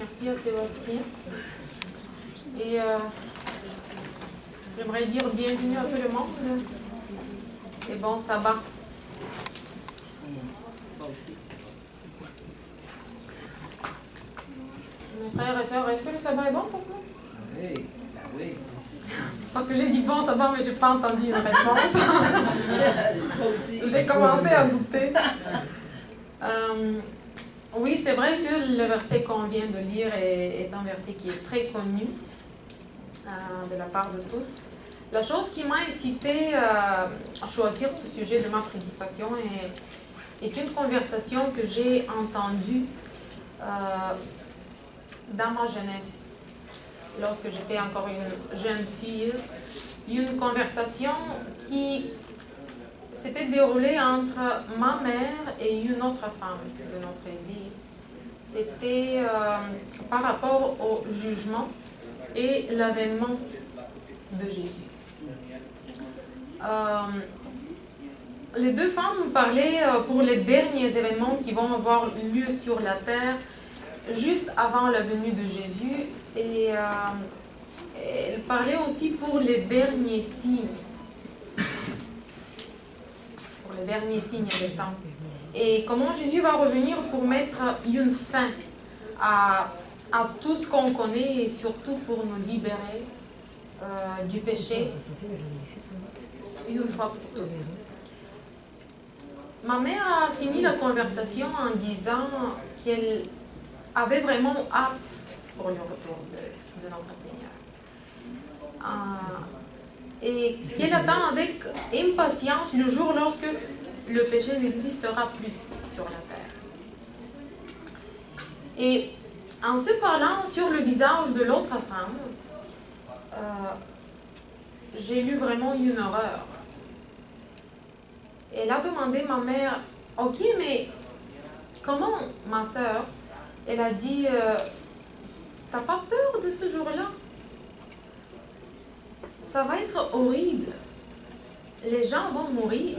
Merci à Sébastien. Et j'aimerais dire bienvenue à tout le monde. Et bon sabbat. Mes frères et sœurs, est-ce que le sabbat est bon pour vous? Oui, oui. Parce que j'ai dit bon sabbat, mais je n'ai pas entendu une réponse. J'ai commencé à douter. Oui, c'est vrai que le verset qu'on vient de lire est un verset qui est très connu de la part de tous. La chose qui m'a incité à choisir ce sujet de ma prédication est une conversation que j'ai entendue dans ma jeunesse, lorsque j'étais encore une jeune fille. Une conversation qui s'était déroulée entre ma mère et une autre femme de notre église. C'était par rapport au jugement et l'avènement de Jésus. Les deux femmes parlaient pour les derniers événements qui vont avoir lieu sur la terre juste avant la venue de Jésus, et elles parlaient aussi pour les derniers signes. Pour les derniers signes des temps. Et comment Jésus va revenir pour mettre une fin à tout ce qu'on connaît et surtout pour nous libérer du péché une fois pour toutes. Ma mère a fini la conversation en disant qu'elle avait vraiment hâte pour le retour de notre Seigneur. Et qu'elle attend avec impatience le jour lorsque le péché n'existera plus sur la terre. Et en se parlant sur le visage de l'autre femme, j'ai lu vraiment une horreur. Elle a demandé à ma mère, « Ok, mais comment, ma sœur ?» Elle a dit, « T'as pas peur de ce jour-là? Ça va être horrible. Les gens vont mourir. »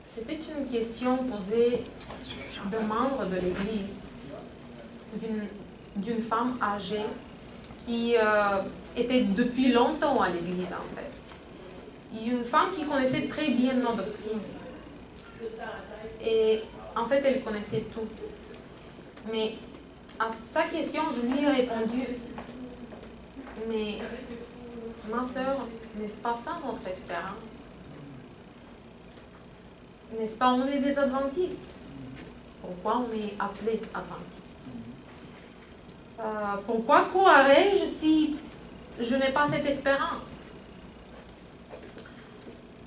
C'était une question posée de membres de l'Église, d'une femme âgée qui était depuis longtemps à l'Église, en fait. Une femme qui connaissait très bien nos doctrines. Et en fait, elle connaissait tout. Mais à sa question, je lui ai répondu, « Mais ma sœur, n'est-ce pas ça notre espérance? N'est-ce pas, on est des adventistes? Pourquoi on est appelés adventistes? Pourquoi croirais-je si je n'ai pas cette espérance?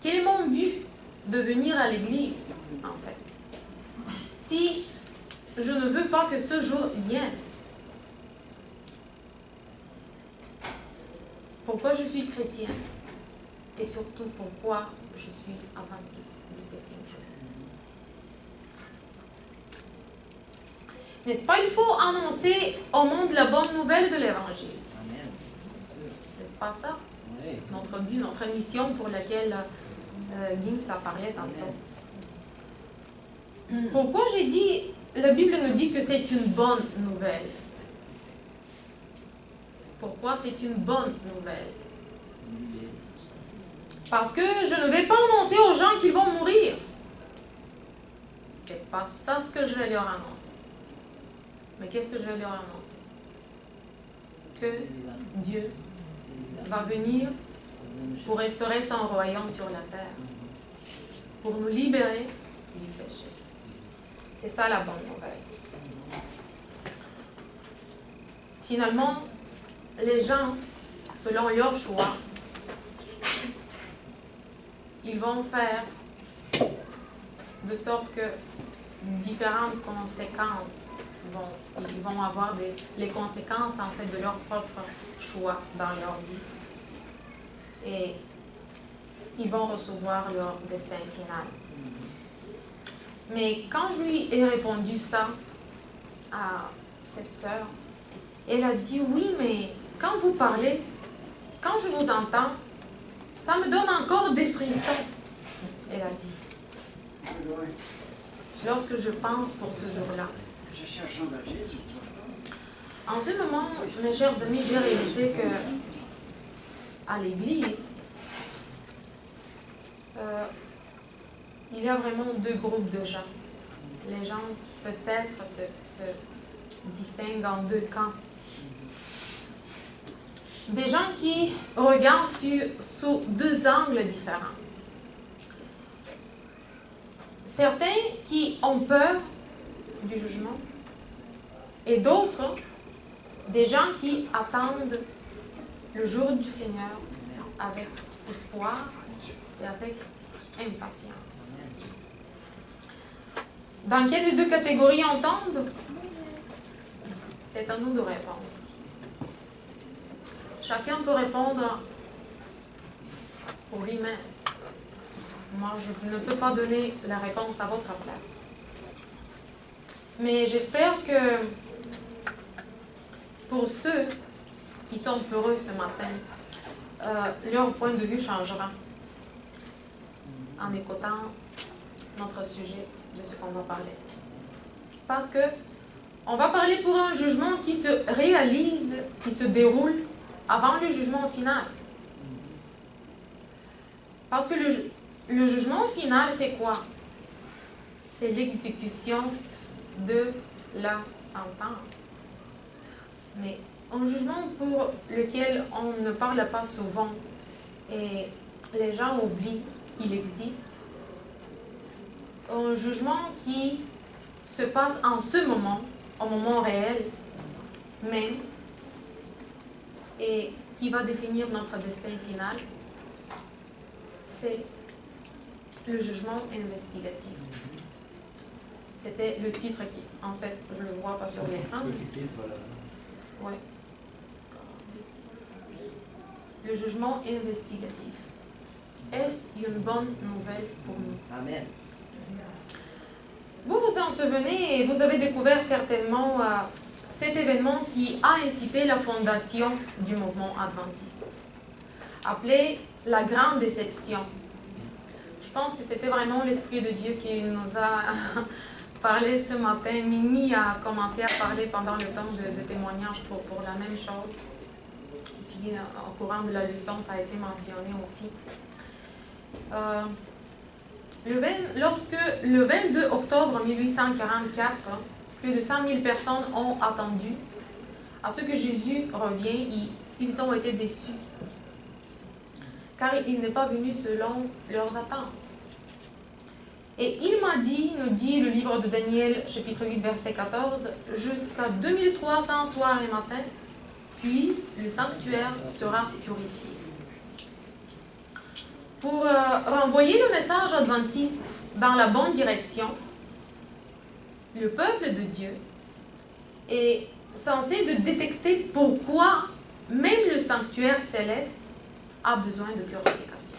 Quel est mon but de venir à l'église, en fait, si je ne veux pas que ce jour vienne? Pourquoi je suis chrétienne? Et surtout, pourquoi je suis adventiste du 7e jour? N'est-ce pas, il faut annoncer au monde la bonne nouvelle de l'Évangile. N'est-ce pas ça? Oui. Notre but, notre mission pour laquelle Gims a parlé tantôt. Pourquoi j'ai dit, la Bible nous dit que c'est une bonne nouvelle? Pourquoi c'est une bonne nouvelle? Parce que je ne vais pas annoncer aux gens qu'ils vont mourir. C'est pas ça ce que je vais leur annoncer. Mais qu'est-ce que je vais leur annoncer? Que Dieu va venir pour restaurer son royaume sur la terre, pour nous libérer du péché. C'est ça la bonne nouvelle. Finalement, les gens, selon leur choix, ils vont faire de sorte que différentes conséquences ils vont avoir les conséquences en fait de leur propre choix dans leur vie. Et ils vont recevoir leur destin final. Mais quand je lui ai répondu ça à cette sœur, elle a dit, oui, mais quand vous parlez, quand je vous entends, ça me donne encore des frissons, elle a dit. Lorsque je pense pour ce jour-là. Je cherche Jean-David, je ne trouve pas. En ce moment, mes chers amis, j'ai réalisé que à l'Église, il y a vraiment deux groupes de gens. Les gens peut-être se distinguent en deux camps. Des gens qui regardent sous deux angles différents. Certains qui ont peur du jugement et d'autres, des gens qui attendent le jour du Seigneur avec espoir et avec impatience. Dans quelle des deux catégories on tombe? C'est à nous de répondre. Chacun peut répondre pour lui-même. Moi, je ne peux pas donner la réponse à votre place. Mais j'espère que pour ceux qui sont peureux ce matin, leur point de vue changera en écoutant notre sujet de ce qu'on va parler. Parce que on va parler pour un jugement qui se réalise, qui se déroule avant le jugement final. Parce que le jugement final, c'est quoi? C'est l'exécution de la sentence. Mais un jugement pour lequel on ne parle pas souvent et les gens oublient qu'il existe. Un jugement qui se passe en ce moment, au moment réel même, et qui va définir notre destin final, c'est le jugement investigatif. C'était le titre qui, en fait, je ne le vois pas sur l'écran. Ouais. Le jugement investigatif. Est-ce une bonne nouvelle pour nous? Amen. Vous vous en souvenez et vous avez découvert certainement cet événement qui a incité la fondation du mouvement adventiste, appelé la grande déception. Je pense que c'était vraiment l'Esprit de Dieu qui nous a parlé ce matin. Mimi a commencé à parler pendant le temps de témoignage pour la même chose. Et puis, au courant de la leçon, ça a été mentionné aussi. Lorsque le 22 octobre 1844, plus de 100 000 personnes ont attendu à ce que Jésus revienne, ils ont été déçus. Car il n'est pas venu selon leurs attentes. Et il m'a dit, nous dit le livre de Daniel, chapitre 8, verset 14, jusqu'à 2300 soirs et matins, puis le sanctuaire sera purifié. Pour renvoyer le message adventiste dans la bonne direction, le peuple de Dieu est censé de détecter pourquoi même le sanctuaire céleste a besoin de purification.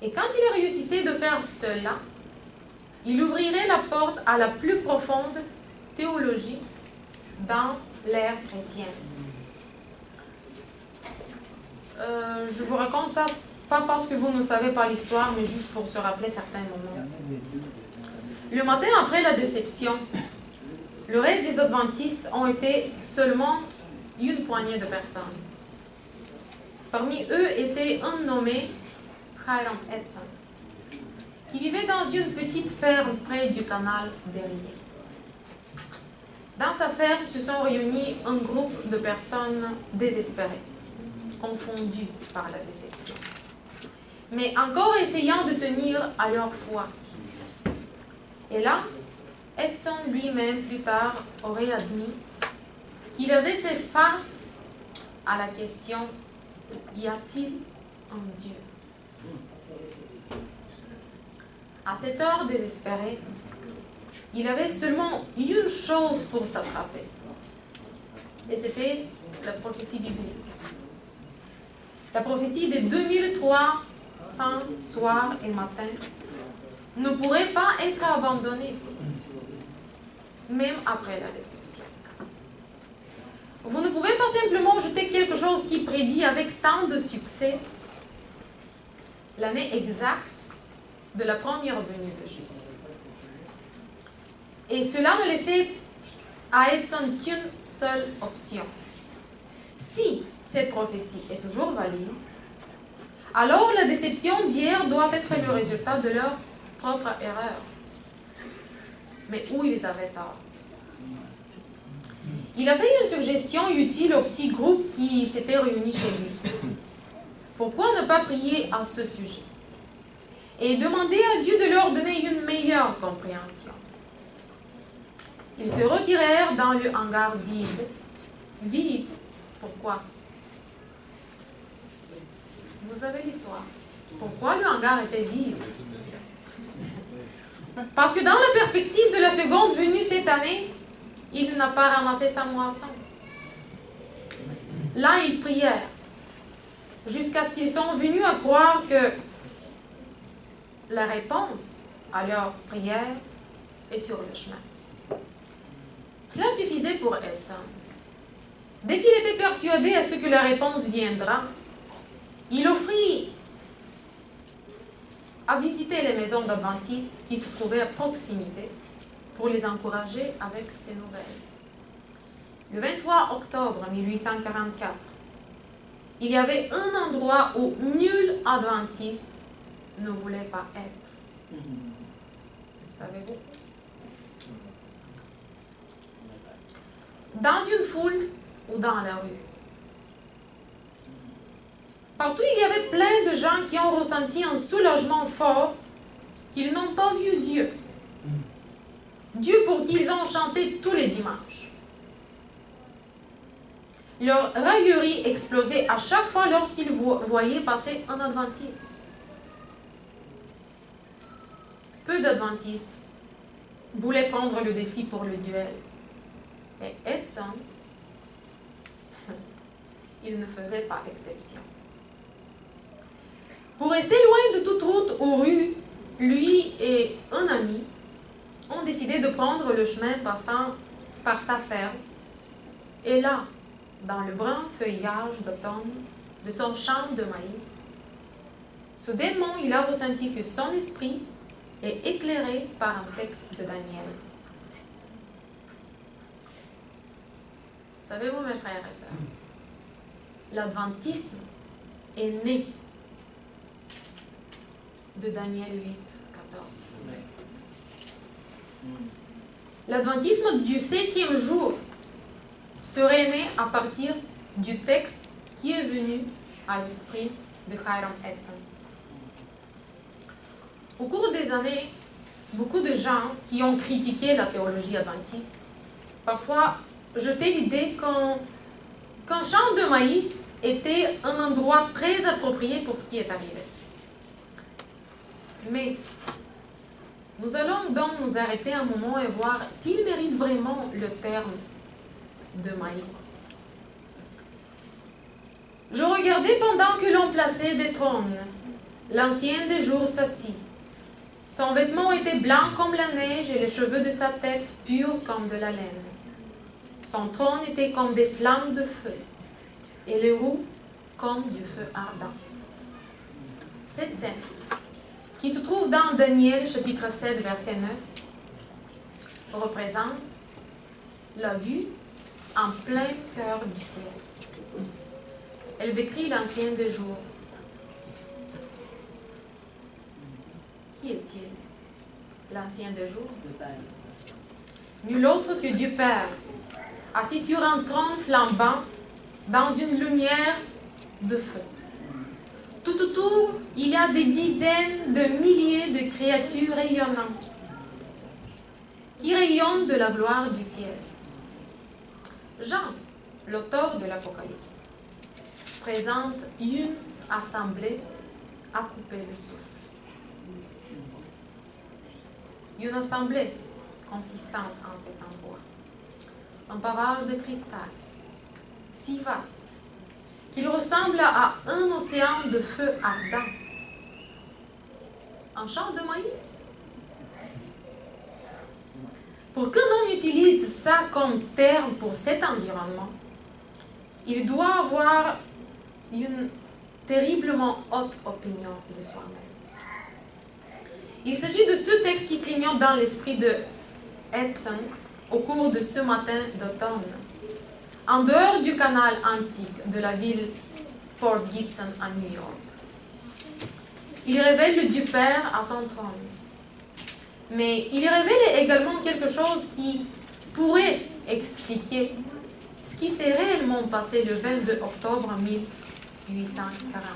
Et quand il réussissait de faire cela, il ouvrirait la porte à la plus profonde théologie dans l'ère chrétienne. Je vous raconte ça, pas parce que vous ne savez pas l'histoire, mais juste pour se rappeler certains moments. Le matin après la déception, le reste des adventistes ont été seulement une poignée de personnes. Parmi eux était un nommé Hiram Edson, qui vivait dans une petite ferme près du canal d'Erie. Dans sa ferme se sont réunis un groupe de personnes désespérées, confondues par la déception, mais encore essayant de tenir à leur foi. Et là, Edson lui-même, plus tard, aurait admis qu'il avait fait face à la question « Y a-t-il un Dieu ?» À cette heure désespérée, il avait seulement une chose pour s'attraper. Et c'était la prophétie biblique. La prophétie des 2300 soirs et matins ne pourrait pas être abandonnée, même après la déception. Vous ne pouvez pas simplement jeter quelque chose qui prédit avec tant de succès l'année exacte de la première venue de Jésus. Et cela ne laissait à Edson qu'une seule option. Si cette prophétie est toujours valide, alors la déception d'hier doit être le résultat de leur propre erreur. Mais où ils avaient tort. Il a fait une suggestion utile au petit groupe qui s'était réuni chez lui. Pourquoi ne pas prier à ce sujet et demander à Dieu de leur donner une meilleure compréhension? Ils se retirèrent dans le hangar vide. Vide, pourquoi? Vous avez l'histoire. Pourquoi le hangar était vide? Parce que dans la perspective de la seconde venue cette année, il n'a pas ramassé sa moisson. Là, ils prièrent, jusqu'à ce qu'ils sont venus à croire que la réponse à leur prière est sur le chemin. Cela suffisait pour Edson. Dès qu'il était persuadé à ce que la réponse viendra, il offrit à visiter les maisons d'adventistes qui se trouvaient à proximité pour les encourager avec ces nouvelles. Le 23 octobre 1844, il y avait un endroit où nul adventiste ne voulait pas être. Savez-vous? Dans une foule ou dans la rue. Partout, il y avait plein de gens qui ont ressenti un soulagement fort qu'ils n'ont pas vu Dieu. Dieu pour qui ils ont chanté tous les dimanches. Leur raillerie explosait à chaque fois lorsqu'ils voyaient passer un adventiste. Peu d'adventistes voulaient prendre le défi pour le duel. Et Edson, il ne faisait pas exception. Pour rester loin de toute route ou rue, lui et un ami ont décidé de prendre le chemin passant par sa ferme. Et là, dans le brun feuillage d'automne de son champ de maïs, soudainement, il a ressenti que son esprit est éclairé par un texte de Daniel. Savez-vous, mes frères et sœurs, l'adventisme est né de Daniel 8, 14. L'adventisme du 7e jour serait né à partir du texte qui est venu à l'esprit de Hiram Edson. Au cours des années, beaucoup de gens qui ont critiqué la théologie adventiste, parfois jetaient l'idée qu'un champ de maïs était un endroit très approprié pour ce qui est arrivé. Mais nous allons donc nous arrêter un moment et voir s'il mérite vraiment le terme de maïs. Je regardais pendant que l'on plaçait des trônes. L'ancien des jours s'assit. Son vêtement était blanc comme la neige et les cheveux de sa tête purs comme de la laine. Son trône était comme des flammes de feu et les roues comme du feu ardent. Cette scène, qui se trouve dans Daniel chapitre 7, verset 9, représente la vue en plein cœur du ciel. Elle décrit l'ancien des jours. Qui est-il, l'ancien des jours? Nul autre que Dieu Père, assis sur un trône flambant dans une lumière de feu. Tout autour, il y a des dizaines de milliers de créatures rayonnantes qui rayonnent de la gloire du ciel. Jean, l'auteur de l'Apocalypse, présente une assemblée à couper le souffle. Une assemblée consistante en cet endroit. Un pavage de cristal, si vaste, qu'il ressemble à un océan de feu ardent. Un champ de maïs. Pour qu'un homme utilise ça comme terme pour cet environnement, il doit avoir une terriblement haute opinion de soi-même. Il s'agit de ce texte qui clignote dans l'esprit de Edson au cours de ce matin d'automne. En dehors du canal antique de la ville Port Gibson à New York. Il révèle du Père à son trône. Mais il révèle également quelque chose qui pourrait expliquer ce qui s'est réellement passé le 22 octobre 1844.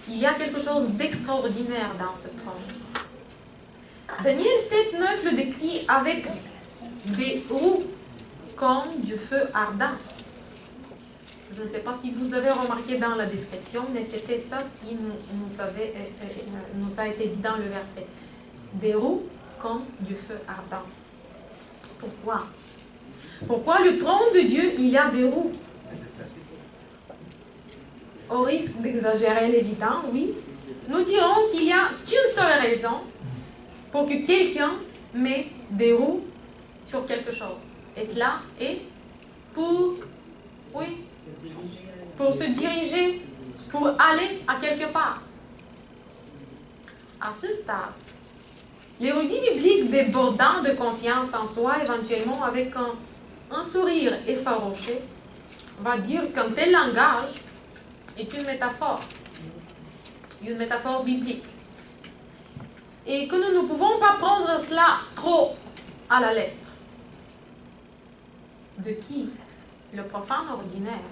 Il y a quelque chose d'extraordinaire dans ce trône. Daniel 7,9 le décrit avec des roues comme du feu ardent. Je ne sais pas si vous avez remarqué dans la description, mais c'était ça ce qui nous a été dit dans le verset. Des roues comme du feu ardent. Pourquoi? Pourquoi le trône de Dieu, il y a des roues? Au risque d'exagérer l'évident, oui, nous dirons qu'il n'y a qu'une seule raison pour que quelqu'un mette des roues sur quelque chose. Et cela est pour se diriger, pour aller à quelque part. À ce stade, l'érudit biblique débordant de confiance en soi, éventuellement avec un sourire effarouché, va dire qu'un tel langage est une métaphore biblique. Et que nous ne pouvons pas prendre cela trop à la lettre. De qui? Le profane ordinaire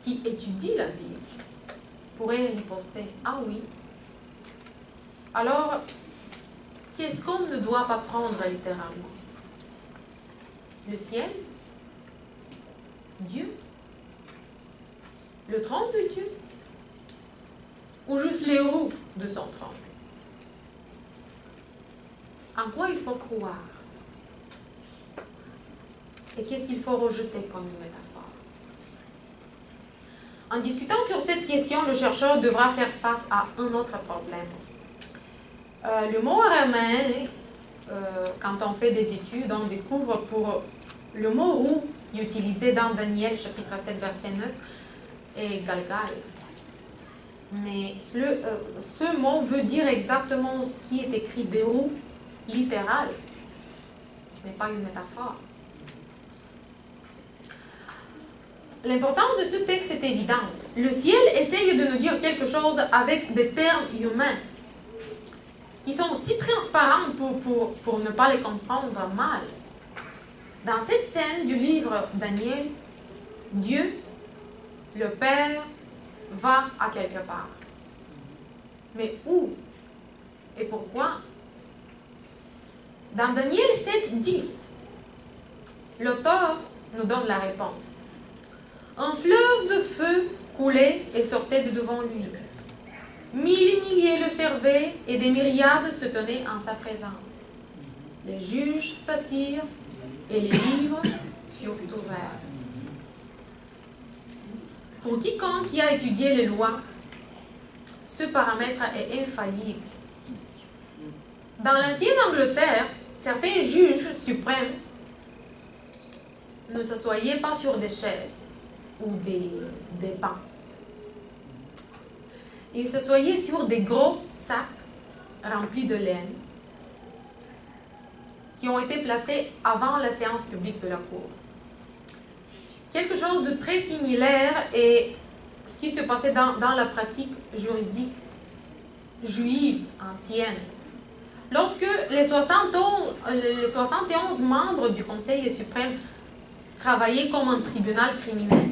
qui étudie la Bible pourrait riposter. Ah oui. Alors, qu'est-ce qu'on ne doit pas prendre littéralement? Le ciel? Dieu? Le trône de Dieu? Ou juste les roues de son trône? En quoi il faut croire? Et qu'est-ce qu'il faut rejeter comme une métaphore? En discutant sur cette question, le chercheur devra faire face à un autre problème. Le mot araméen, quand on fait des études, on découvre pour le mot roue utilisé dans Daniel chapitre 7 verset 9 est galgal. Mais ce mot veut dire exactement ce qui est écrit des roues littérales. Ce n'est pas une métaphore. L'importance de ce texte est évidente. Le ciel essaye de nous dire quelque chose avec des termes humains qui sont si transparents pour ne pas les comprendre mal. Dans cette scène du livre Daniel, Dieu, le Père, va à quelque part. Mais où et pourquoi? Dans Daniel 7, 10, l'auteur nous donne la réponse. Un fleuve de feu coulait et sortait de devant lui. Mille milliers le servaient et des myriades se tenaient en sa présence. Les juges s'assirent et les livres furent ouverts. Pour quiconque qui a étudié les lois, ce paramètre est infaillible. Dans l'ancienne Angleterre, certains juges suprêmes ne s'assoyaient pas sur des chaises ou des bancs. Ils s'assoyaient sur des gros sacs remplis de laine qui ont été placés avant la séance publique de la cour. Quelque chose de très similaire est ce qui se passait dans la pratique juridique juive ancienne. Lorsque les 71 membres du Conseil suprême travaillaient comme un tribunal criminel,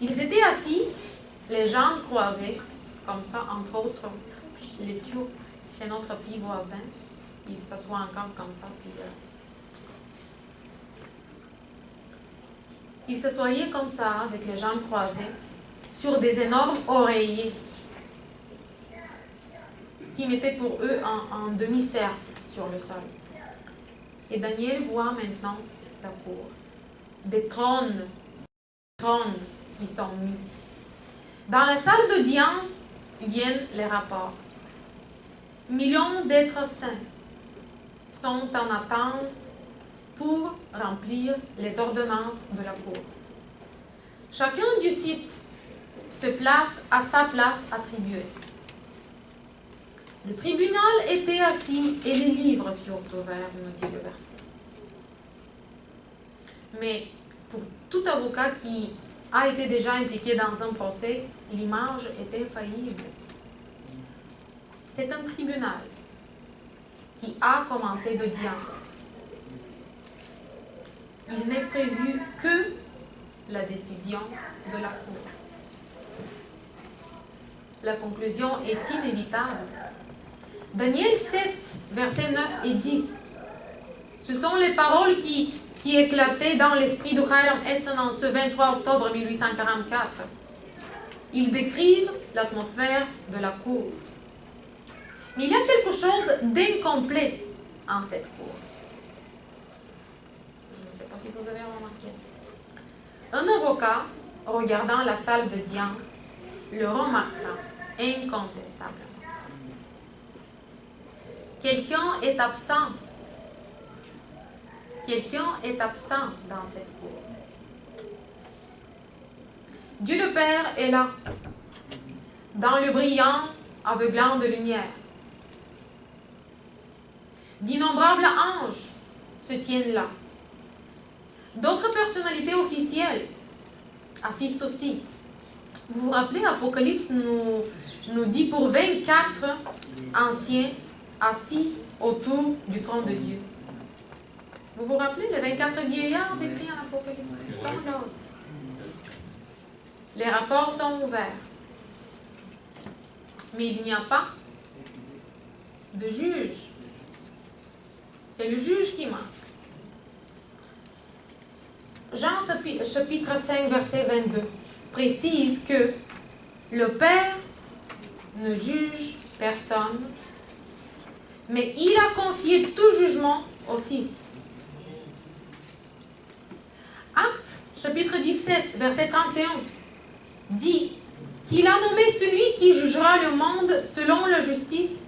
ils étaient assis, les jambes croisées, comme ça, entre autres, les Turcs, chez notre pays voisin, ils s'assoient encore comme ça, puis ils s'assoyaient comme ça, avec les jambes croisées, sur des énormes oreillers qui mettaient pour eux en demi-cercle sur le sol. Et Daniel voit maintenant la cour. Des trônes qui sont mis. Dans la salle d'audience viennent les rapports. Millions d'êtres saints sont en attente pour remplir les ordonnances de la cour. Chacun du site se place à sa place attribuée. Le tribunal était assis et les livres furent ouverts, nous dit le verset. Mais pour tout avocat qui a été déjà impliqué dans un procès, l'image est infaillible. C'est un tribunal qui a commencé d'audience. Il n'est prévu que la décision de la Cour. La conclusion est inévitable. Daniel 7, versets 9 et 10. Ce sont les paroles qui éclataient dans l'esprit de Hiram Edson en ce 23 octobre 1844. Ils décrivent l'atmosphère de la cour. Mais il y a quelque chose d'incomplet en cette cour. Je ne sais pas si vous avez remarqué. Un avocat, regardant la salle d'audience, le remarqua incontestablement. Quelqu'un est absent. Quelqu'un est absent dans cette cour. Dieu le Père est là, dans le brillant, aveuglant de lumière. D'innombrables anges se tiennent là. D'autres personnalités officielles assistent aussi. Vous vous rappelez, Apocalypse nous dit pour 24 anciens assis autour du trône de Dieu. Vous vous rappelez les 24 vieillards décrits en Apocalypse? Ils sont là aussi. Les rapports sont ouverts. Mais il n'y a pas de juge. C'est le juge qui manque. Jean chapitre 5, verset 22 précise que le Père ne juge personne, mais il a confié tout jugement au Fils. Actes chapitre 17, verset 31 dit qu'il a nommé celui qui jugera le monde selon la justice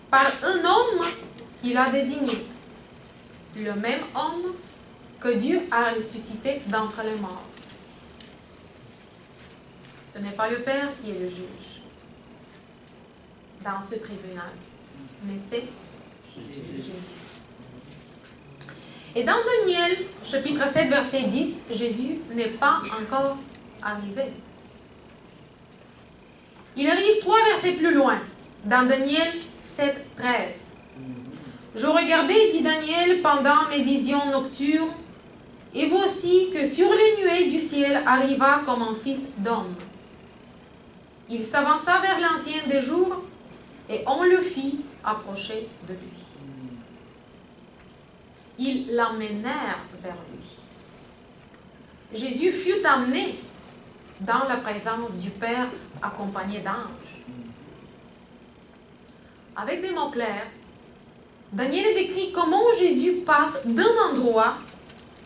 par un homme qu'il a désigné. Le même homme que Dieu a ressuscité d'entre les morts. Ce n'est pas le Père qui est le juge dans ce tribunal, mais c'est Jésus. Et dans Daniel, chapitre 7, verset 10, Jésus n'est pas encore arrivé. Il arrive 3 versets plus loin, dans Daniel 7, 13. Je regardais, dit Daniel, pendant mes visions nocturnes, et voici que sur les nuées du ciel arriva comme un fils d'homme. Il s'avança vers l'ancien des jours, et on le fit approcher de lui. Ils l'emmenèrent vers lui. Jésus fut amené dans la présence du Père accompagné d'anges. Avec des mots clairs, Daniel décrit comment Jésus passe d'un endroit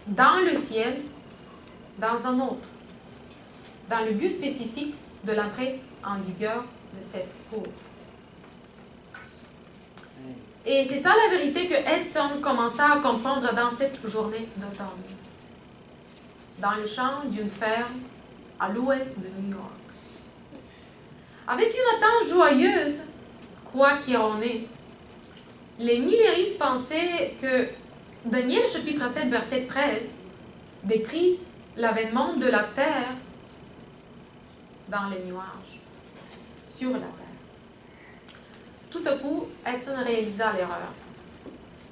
dans le ciel dans un autre, dans le but spécifique de l'entrée en vigueur de cette cour. Et c'est ça la vérité que Edson commença à comprendre dans cette journée d'automne, dans le champ d'une ferme à l'ouest de New York. Avec une attente joyeuse, quoi qu'il en est, les milléristes pensaient que Daniel chapitre 7 verset 13 décrit l'avènement de la terre dans les nuages, sur la terre. Tout à coup, Edson réalisa l'erreur.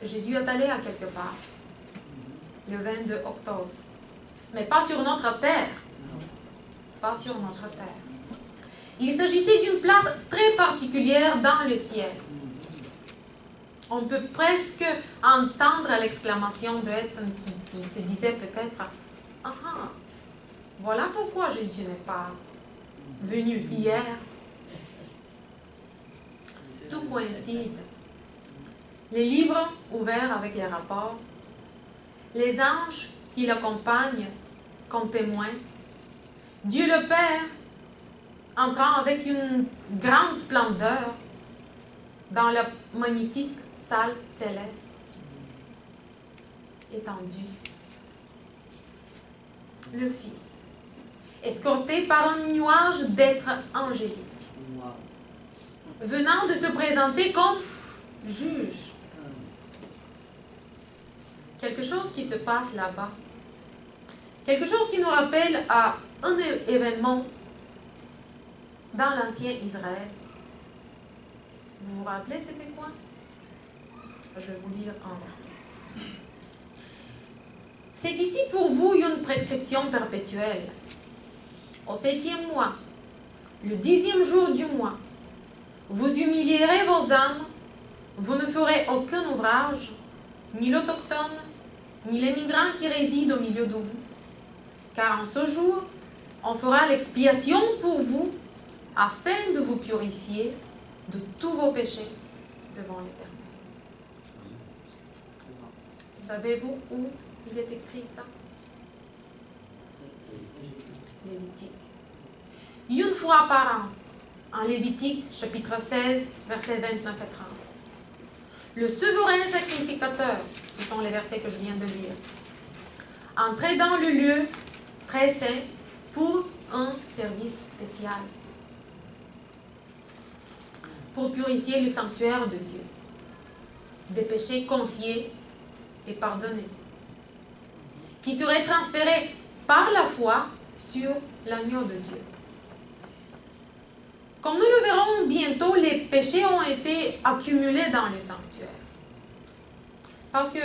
Jésus est allé à quelque part, le 22 octobre, mais pas sur notre terre. Pas sur notre terre. Il s'agissait d'une place très particulière dans le ciel. On peut presque entendre l'exclamation de Edson qui se disait peut-être « Ah, voilà pourquoi Jésus n'est pas venu hier. » Tout coïncide. Les livres ouverts avec les rapports, les anges qui l'accompagnent comme témoins, Dieu le Père entrant avec une grande splendeur dans la magnifique salle céleste étendue. Le Fils, escorté par un nuage d'êtres angéliques. venant de se présenter comme juge. Quelque chose qui se passe là-bas. Quelque chose qui nous rappelle à un événement dans l'ancien Israël. Vous vous rappelez c'était quoi? Je vais vous lire un verset. C'est ici pour vous une prescription perpétuelle. Au 7e mois, le 10e jour du mois, vous humilierez vos âmes, vous ne ferez aucun ouvrage, ni l'autochtone, ni les migrants qui résident au milieu de vous. Car en ce jour, on fera l'expiation pour vous, afin de vous purifier de tous vos péchés devant l'Éternel. Savez-vous où il est écrit ça? Lévitique. Une fois par an, en Lévitique, chapitre 16, versets 29 et 30. Le souverain sacrificateur, ce sont les versets que je viens de lire, entrait dans le lieu très saint pour un service spécial, pour purifier le sanctuaire de Dieu, des péchés confiés et pardonnés, qui seraient transférés par la foi sur l'agneau de Dieu. Comme nous le verrons bientôt, les péchés ont été accumulés dans le sanctuaire. Parce que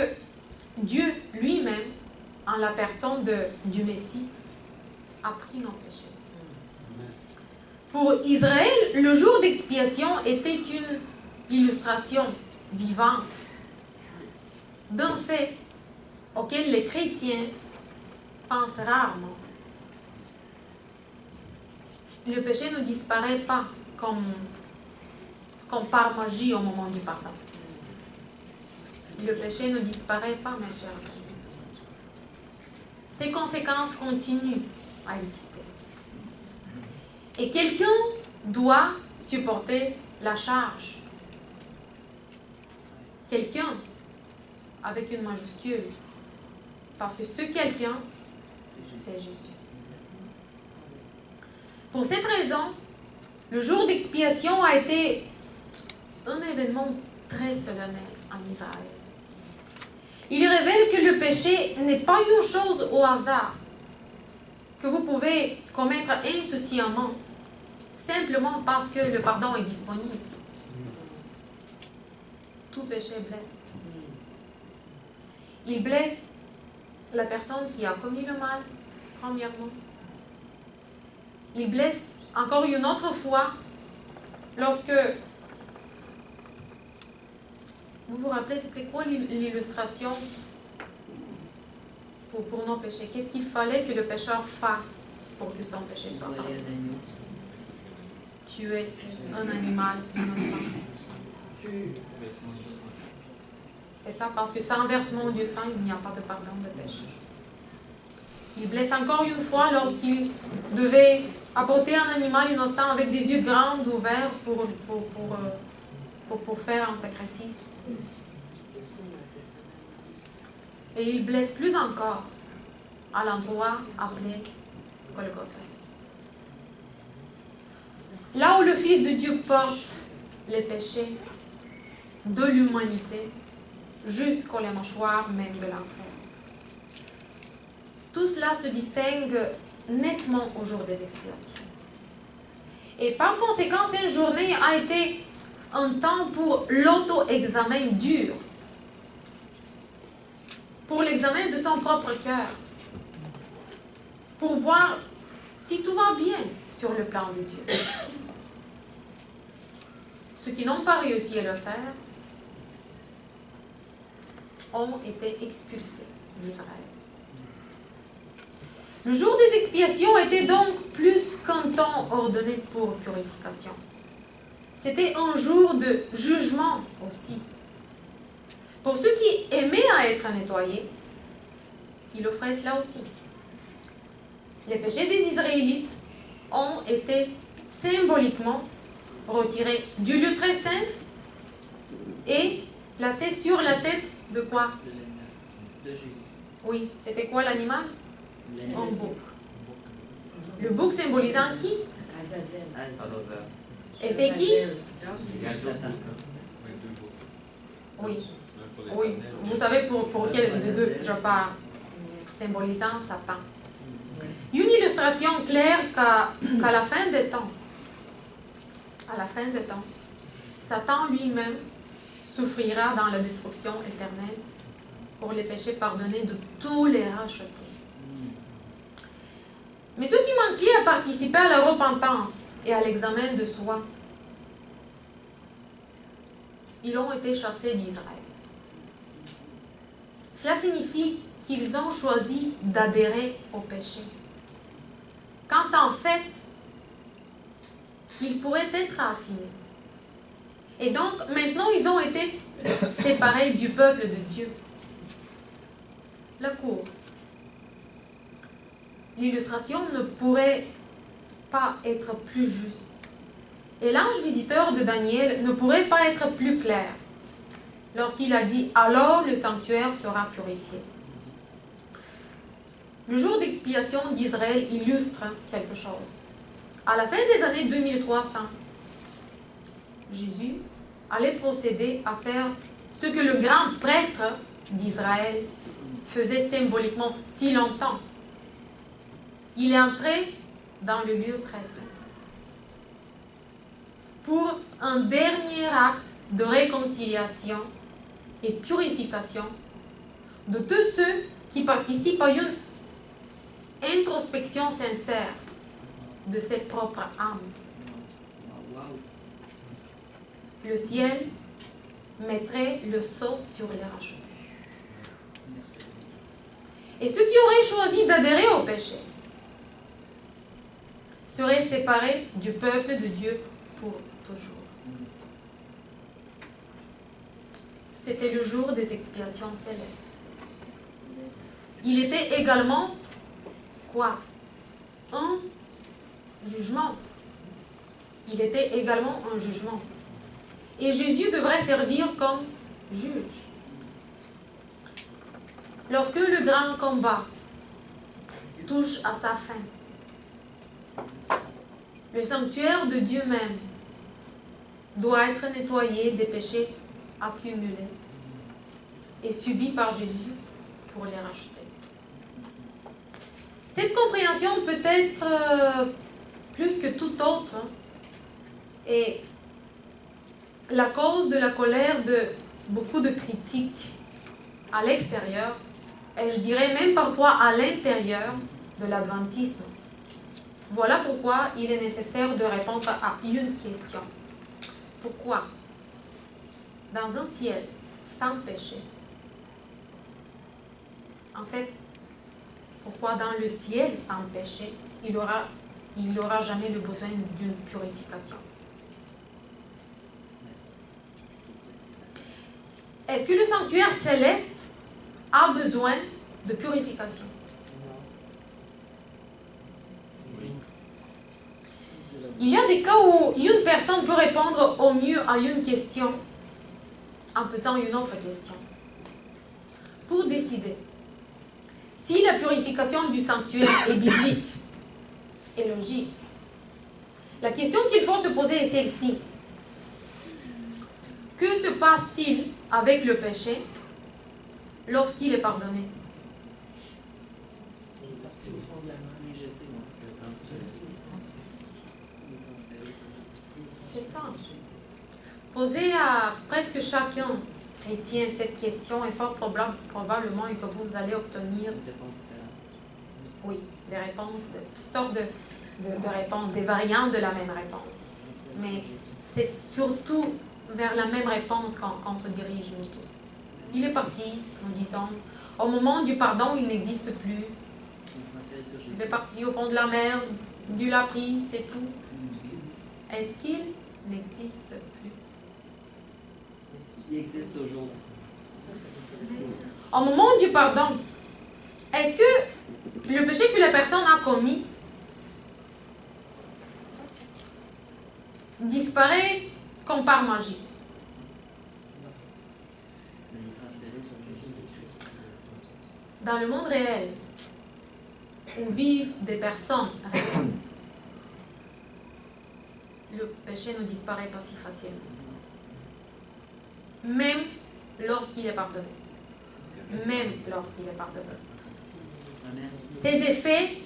Dieu lui-même, en la personne du Messie, a pris nos péchés. Pour Israël, le jour d'expiation était une illustration vivante d'un fait auquel les chrétiens pensent rarement. Le péché ne disparaît pas comme par magie au moment du pardon. Le péché ne disparaît pas, mes chers amis. Ses conséquences continuent à exister. Et quelqu'un doit supporter la charge. Quelqu'un avec une majuscule. Parce que ce quelqu'un, c'est Jésus. Pour cette raison, le jour d'expiation a été un événement très solennel en Israël. Il révèle que le péché n'est pas une chose au hasard, que vous pouvez commettre insouciamment, simplement parce que le pardon est disponible. Tout péché blesse. Il blesse la personne qui a commis le mal, premièrement. Il blesse encore une autre fois lorsque... Vous vous rappelez, c'était quoi l'illustration pour nos péchés? Qu'est-ce qu'il fallait que le pécheur fasse pour que son péché soit pardonné? Tuer un animal innocent. C'est ça, parce que sans versement du sang, il n'y a pas de pardon de péché. Il blesse encore une fois lorsqu'il devait apporter un animal innocent avec des yeux grands ouverts pour faire un sacrifice. Et il blesse plus encore à l'endroit appelé Golgotha. Là où le Fils de Dieu porte les péchés de l'humanité jusqu'aux mâchoires même de l'enfer. Tout cela se distingue nettement au jour des expiations. Et par conséquent, cette journée a été un temps pour l'auto-examen dur, pour l'examen de son propre cœur, pour voir si tout va bien sur le plan de Dieu. Ceux qui n'ont pas réussi à le faire ont été expulsés d'Israël. Le jour des expiations était donc plus qu'un temps ordonné pour purification. C'était un jour de jugement aussi. Pour ceux qui aimaient à être nettoyés, il offrait cela aussi. Les péchés des Israélites ont été symboliquement retirés du lieu très saint et placés sur la tête de quoi? De Jésus. Oui, c'était quoi l'animal? Un bouc. Le bouc symbolisant qui? Azazel. Et c'est qui? Satan. Oui. Oui. Vous savez pour quel des deux je parle? Symbolisant Satan. Une illustration claire qu'à la fin des temps, Satan lui-même souffrira dans la destruction éternelle pour les péchés pardonnés de tous les rachetés. Mais ceux qui manquaient à participer à la repentance et à l'examen de soi, ils ont été chassés d'Israël. Cela signifie qu'ils ont choisi d'adhérer au péché. Quand en fait, ils pourraient être affinés. Et donc, maintenant, ils ont été séparés du peuple de Dieu. La cour. L'illustration ne pourrait pas être plus juste. Et l'ange visiteur de Daniel ne pourrait pas être plus clair lorsqu'il a dit « Alors le sanctuaire sera purifié ». Le jour d'expiation d'Israël illustre quelque chose. À la fin des années 2300, Jésus allait procéder à faire ce que le grand prêtre d'Israël faisait symboliquement si longtemps. Il est entré dans le lieu très saint pour un dernier acte de réconciliation et purification de tous ceux qui participent à une introspection sincère de cette propre âme. Le ciel mettrait le sceau sur les rachetés. Et ceux qui auraient choisi d'adhérer au péché seraient séparés du peuple de Dieu pour toujours. C'était le jour des expiations célestes. Il était également quoi? Un jugement. Il était également un jugement. Et Jésus devrait servir comme juge. Lorsque le grand combat touche à sa fin, le sanctuaire de Dieu même doit être nettoyé des péchés accumulés et subis par Jésus pour les racheter. Cette compréhension peut être plus que tout autre est la cause de la colère de beaucoup de critiques à l'extérieur et je dirais même parfois à l'intérieur de l'adventisme. Voilà pourquoi il est nécessaire de répondre à une question. Pourquoi, dans un ciel sans péché, en fait, pourquoi dans le ciel sans péché, il n'aura jamais le besoin d'une purification? Est-ce que le sanctuaire céleste a besoin de purification? Il y a des cas où une personne peut répondre au mieux à une question en posant une autre question. Pour décider si la purification du sanctuaire est biblique et logique, la question qu'il faut se poser est celle-ci. Que se passe-t-il avec le péché lorsqu'il est pardonné? C'est ça. Posez à presque chacun chrétien cette question et fort probablement que vous allez obtenir des réponses, toutes sortes de réponses, des variantes de la même réponse. Mais c'est surtout vers la même réponse qu'on se dirige nous tous. Il est parti, nous disons, au moment du pardon, il n'existe plus. Il est parti au fond de la mer, Dieu l'a pris, c'est tout. Est-ce qu'il n'existe plus? Il existe toujours. Au moment du pardon, est-ce que le péché que la personne a commis disparaît comme par magie? Dans le monde réel, où vivent des personnes réelles, le péché ne disparaît pas si facilement. Même lorsqu'il est pardonné. Même lorsqu'il est pardonné. Ses effets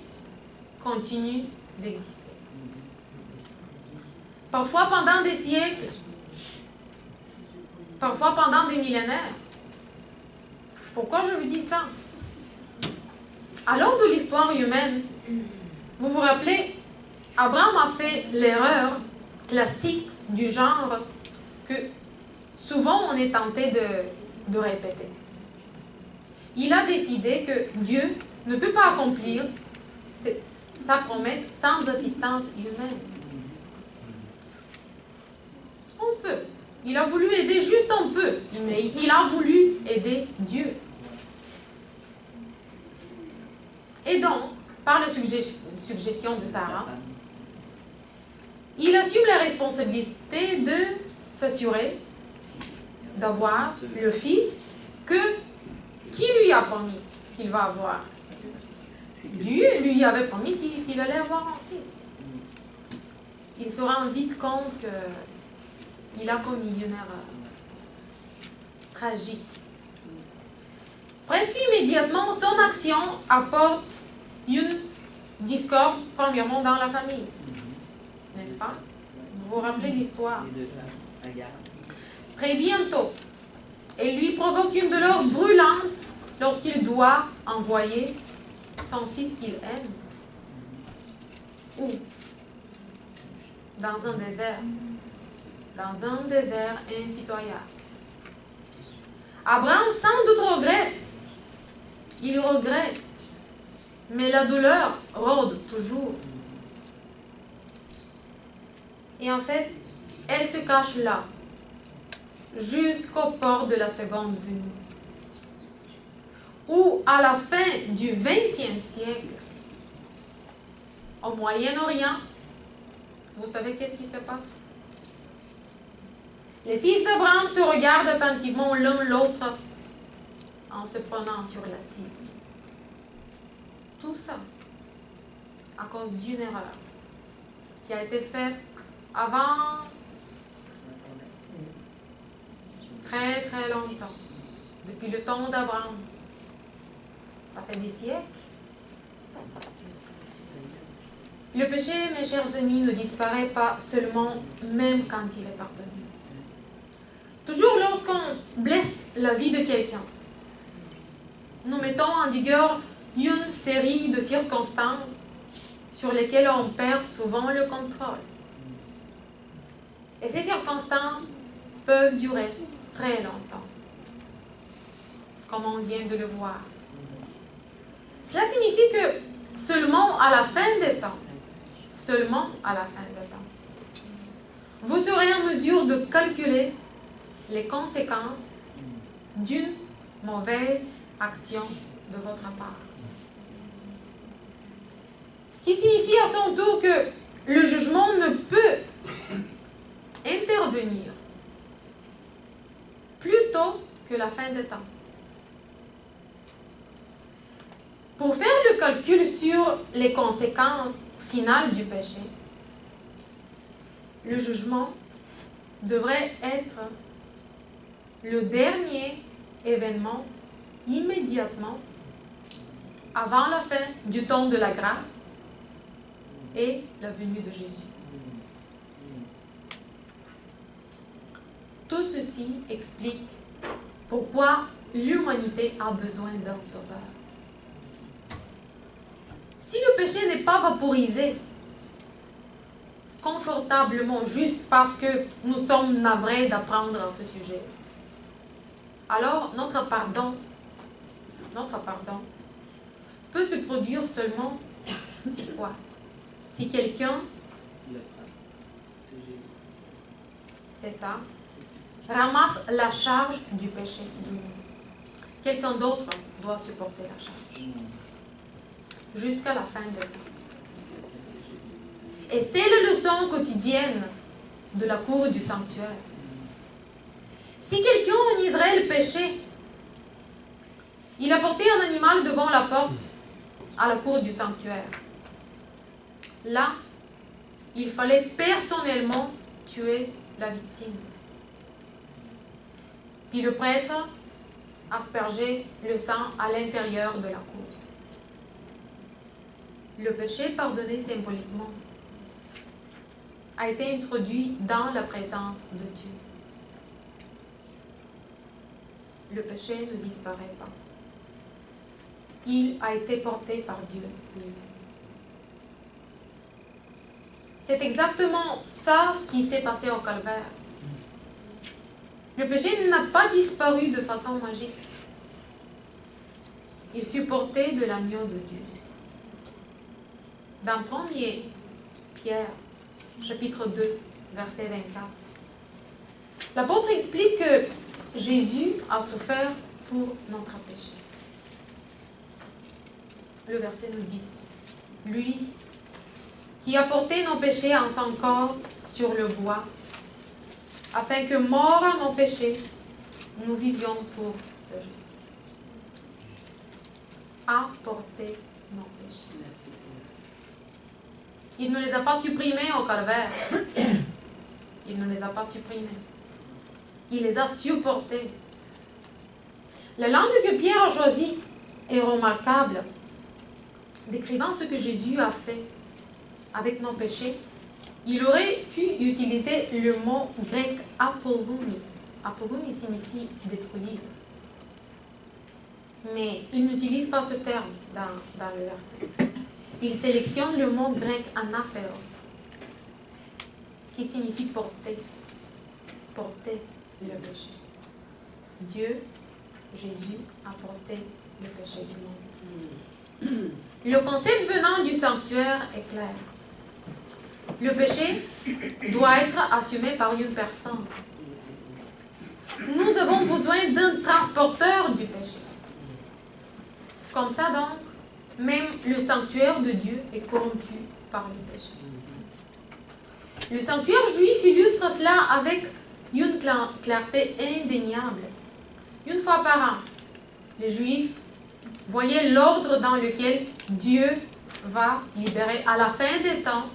continuent d'exister. Parfois pendant des siècles, parfois pendant des millénaires. Pourquoi je vous dis ça? À l'aube de l'histoire humaine, vous vous rappelez, Abraham a fait l'erreur classique du genre que souvent on est tenté de répéter. Il a décidé que Dieu ne peut pas accomplir sa promesse sans assistance humaine. On peut. Il a voulu aider juste un peu, mais il a voulu aider Dieu. Et donc, par la suggestion de Sarah, il assume la responsabilité de s'assurer d'avoir le fils qui lui a promis qu'il va avoir. Dieu lui avait promis qu'il allait avoir un fils. Il se rend vite compte qu'il a commis une erreur tragique. Presque immédiatement, son action apporte une discorde, premièrement, dans la famille. N'est-ce pas? Vous vous rappelez l'histoire? Très bientôt, elle lui provoque une douleur brûlante lorsqu'il doit envoyer son fils qu'il aime. Où? Dans un désert. Dans un désert impitoyable. Abraham sans doute regrette. Il regrette. Mais la douleur rôde toujours. Et en fait, elle se cache là, jusqu'au port de la seconde venue. Où, à la fin du XXe siècle, au Moyen-Orient, vous savez qu'est-ce qui se passe? Les fils d'Abraham se regardent attentivement l'un l'autre en se prenant sur la cible. Tout ça à cause d'une erreur qui a été faite avant très très longtemps, depuis le temps d'Abraham. Ça fait des siècles. Le péché, mes chers amis, ne disparaît pas seulement même quand il est pardonné. Toujours lorsqu'on blesse la vie de quelqu'un, nous mettons en vigueur une série de circonstances sur lesquelles on perd souvent le contrôle. Et ces circonstances peuvent durer très longtemps, comme on vient de le voir. Cela signifie que seulement à la fin des temps, vous serez en mesure de calculer les conséquences d'une mauvaise action de votre part. Ce qui signifie à son tour que le jugement ne peut intervenir plus tôt que la fin des temps. Pour faire le calcul sur les conséquences finales du péché, le jugement devrait être le dernier événement immédiatement avant la fin du temps de la grâce et la venue de Jésus. Tout ceci explique pourquoi l'humanité a besoin d'un sauveur. Si le péché n'est pas vaporisé confortablement juste parce que nous sommes navrés d'apprendre à ce sujet, alors notre pardon peut se produire seulement si quoi? Si quelqu'un, c'est ça, ramasse la charge du péché. Quelqu'un d'autre doit supporter la charge jusqu'à la fin des temps. Et c'est la leçon quotidienne de la cour du sanctuaire. Si quelqu'un en Israël péchait, il apportait un animal devant la porte à la cour du sanctuaire. Là, il fallait personnellement tuer la victime. Puis le prêtre aspergeait le sang à l'intérieur de la cour. Le péché pardonné symboliquement a été introduit dans la présence de Dieu. Le péché ne disparaît pas. Il a été porté par Dieu lui-même. C'est exactement ça ce qui s'est passé au calvaire. Le péché n'a pas disparu de façon magique. Il fut porté de l'agneau de Dieu. Dans 1er Pierre, chapitre 2, verset 24, l'apôtre explique que Jésus a souffert pour notre péché. Le verset nous dit, lui qui a porté nos péchés en son corps sur le bois, afin que, mort à nos péchés, nous vivions pour la justice. A porté nos péchés. Il ne les a pas supprimés au calvaire. Il ne les a pas supprimés. Il les a supportés. La langue que Pierre a choisie est remarquable, décrivant ce que Jésus a fait avec nos péchés. Il aurait pu utiliser le mot grec apolloumi. Apolloumi signifie détruire. Mais il n'utilise pas ce terme dans le verset. Il sélectionne le mot grec anaphero, qui signifie porter. Porter le péché. Dieu, Jésus, a porté le péché du monde. Le concept venant du sanctuaire est clair. Le péché doit être assumé par une personne. Nous avons besoin d'un transporteur du péché. Comme ça donc, même le sanctuaire de Dieu est corrompu par le péché. Le sanctuaire juif illustre cela avec une clarté indéniable. Une fois par an, les Juifs voyaient l'ordre dans lequel Dieu va libérer à la fin des temps,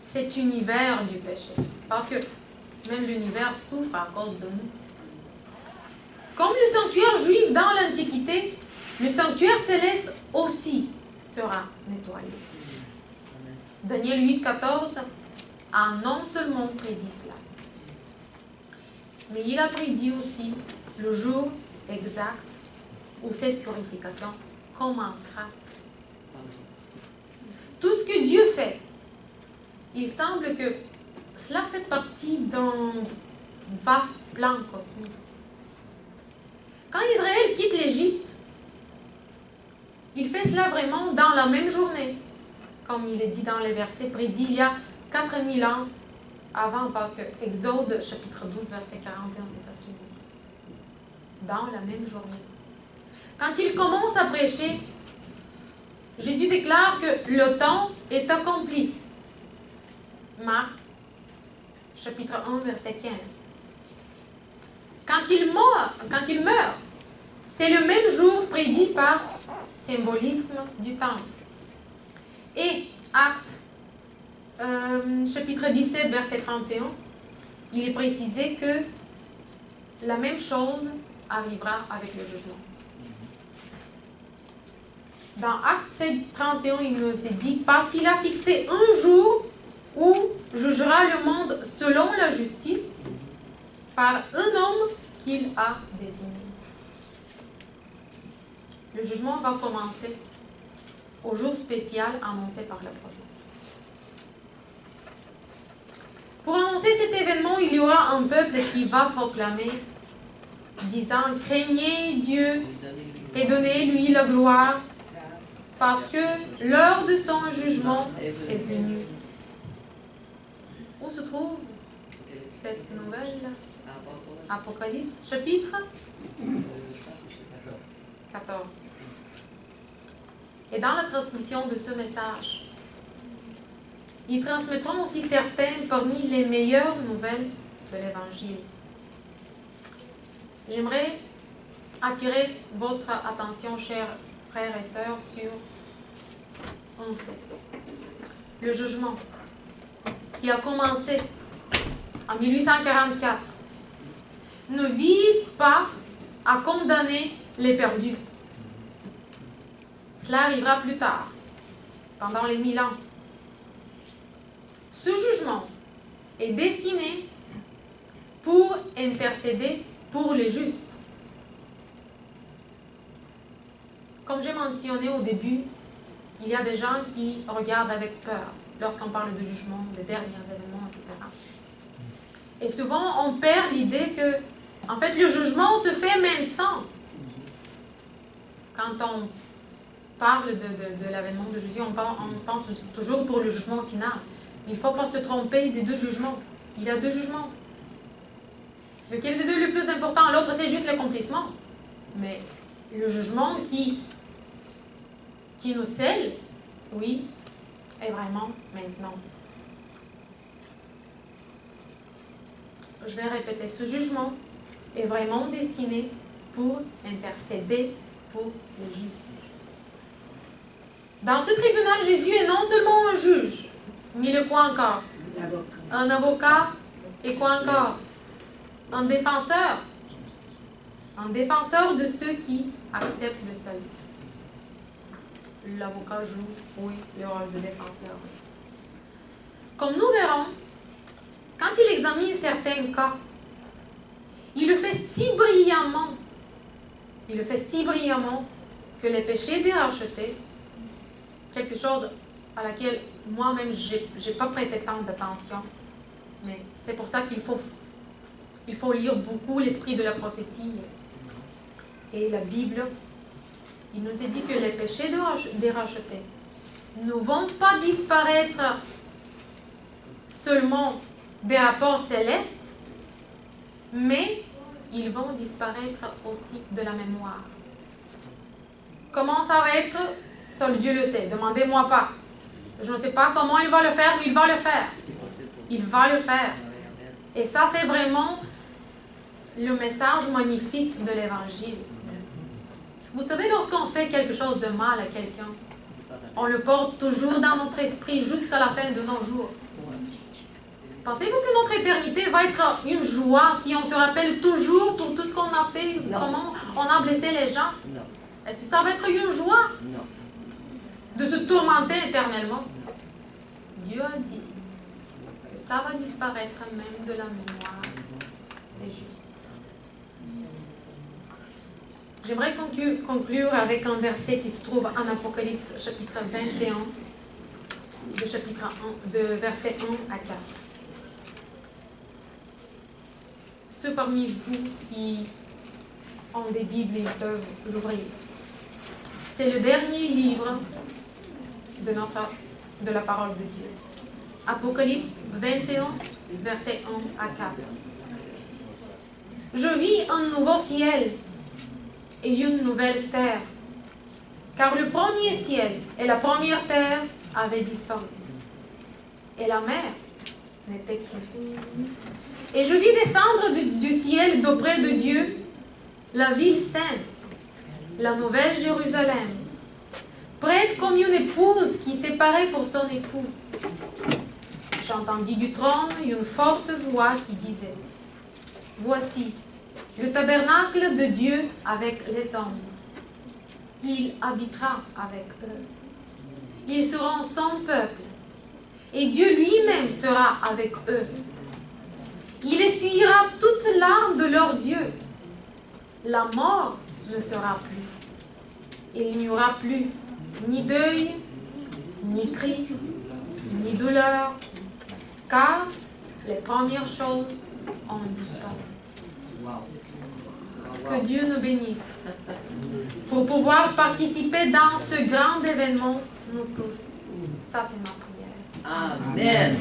cet univers du péché. Parce que même l'univers souffre à cause de nous. Comme le sanctuaire juif dans l'Antiquité, le sanctuaire céleste aussi sera nettoyé. Daniel 8,14 a non seulement prédit cela, mais il a prédit aussi le jour exact où cette purification commencera. Tout ce que Dieu fait, il semble que cela fait partie d'un vaste plan cosmique. Quand Israël quitte l'Égypte, il fait cela vraiment dans la même journée, comme il est dit dans les versets prédits il y a 4000 ans avant, parce que Exode chapitre 12, verset 41, c'est ça ce qu'il nous dit. Dans la même journée. Quand il commence à prêcher, Jésus déclare que le temps est accompli. Marc chapitre 1, verset 15. Quand il meurt, c'est le même jour prédit par symbolisme du temps. Et Actes, chapitre 17, verset 31, il est précisé que la même chose arrivera avec le jugement. Dans Actes 7, 31, il nous est dit « Parce qu'il a fixé un jour où jugera le monde selon la justice par un homme qu'il a désigné. » Le jugement va commencer au jour spécial annoncé par la prophétie. Pour annoncer cet événement, il y aura un peuple qui va proclamer, disant « Craignez Dieu et donnez-lui la gloire, parce que l'heure de son jugement est venue. » Où se trouve cette nouvelle? Apocalypse, chapitre 14. Et dans la transmission de ce message, ils transmettront aussi certaines parmi les meilleures nouvelles de l'Évangile. J'aimerais attirer votre attention, chers frères et sœurs, sur un fait. le jugement, qui a commencé en 1844, ne vise pas à condamner les perdus. Cela arrivera plus tard, pendant les 1000 ans. Ce jugement est destiné pour intercéder pour les justes. Comme j'ai mentionné au début, il y a des gens qui regardent avec peur lorsqu'on parle de jugement, des derniers événements, etc. Et souvent, on perd l'idée que, en fait, le jugement se fait maintenant. Quand on parle de l'avènement de Jésus, on pense toujours pour le jugement final. Il ne faut pas se tromper des deux jugements. Il y a deux jugements. Lequel des deux est le plus important? L'autre, c'est juste l'accomplissement. Mais le jugement qui nous scelle, oui, est vraiment maintenant. Je vais répéter, ce jugement est vraiment destiné pour intercéder pour les justes. Dans ce tribunal, Jésus est non seulement un juge, mais le quoi encore? Un avocat et quoi encore? Un défenseur. Un défenseur de ceux qui acceptent le salut. L'avocat joue, oui, le rôle de défenseur aussi. Comme nous verrons, quand il examine certains cas, il le fait si brillamment que les péchés des rachetés, quelque chose à laquelle moi-même je n'ai pas prêté tant d'attention, mais c'est pour ça qu'il faut lire beaucoup l'esprit de la prophétie et la Bible. Il nous est dit que les péchés des rachetés ne vont pas disparaître seulement des rapports célestes, mais ils vont disparaître aussi de la mémoire. Comment ça va être? Seul Dieu le sait. Demandez-moi pas. Je ne sais pas comment il va le faire, mais il va le faire. Il va le faire. Et ça, c'est vraiment le message magnifique de l'Évangile. Vous savez, lorsqu'on fait quelque chose de mal à quelqu'un, on le porte toujours dans notre esprit jusqu'à la fin de nos jours. Pensez-vous que notre éternité va être une joie si on se rappelle toujours pour tout ce qu'on a fait, comment on a blessé les gens? Non. Est-ce que ça va être une joie Non. de se tourmenter éternellement? Dieu a dit que ça va disparaître même de la mémoire des justes. J'aimerais conclure avec un verset qui se trouve en Apocalypse, chapitre 21, de versets 1 à 4. Ceux parmi vous qui ont des Bibles, ils peuvent l'ouvrir. C'est le dernier livre de la parole de Dieu. Apocalypse 21, versets 1 à 4. Je vis un nouveau ciel et une nouvelle terre, car le premier ciel et la première terre avaient disparu, et la mer n'était plus. Et je vis descendre du ciel d'auprès de Dieu la ville sainte, la nouvelle Jérusalem, prête comme une épouse qui s'est parée pour son époux. J'entendis du trône une forte voix qui disait: Voici le tabernacle de Dieu avec les hommes. Il habitera avec eux. Ils seront son peuple, et Dieu lui-même sera avec eux. Il essuiera toutes larmes de leurs yeux. La mort ne sera plus. Il n'y aura plus ni deuil, ni cri, ni douleur, car les premières choses ont disparu. Que Dieu nous bénisse pour pouvoir participer dans ce grand événement, nous tous. Ça, c'est ma prière. Amen.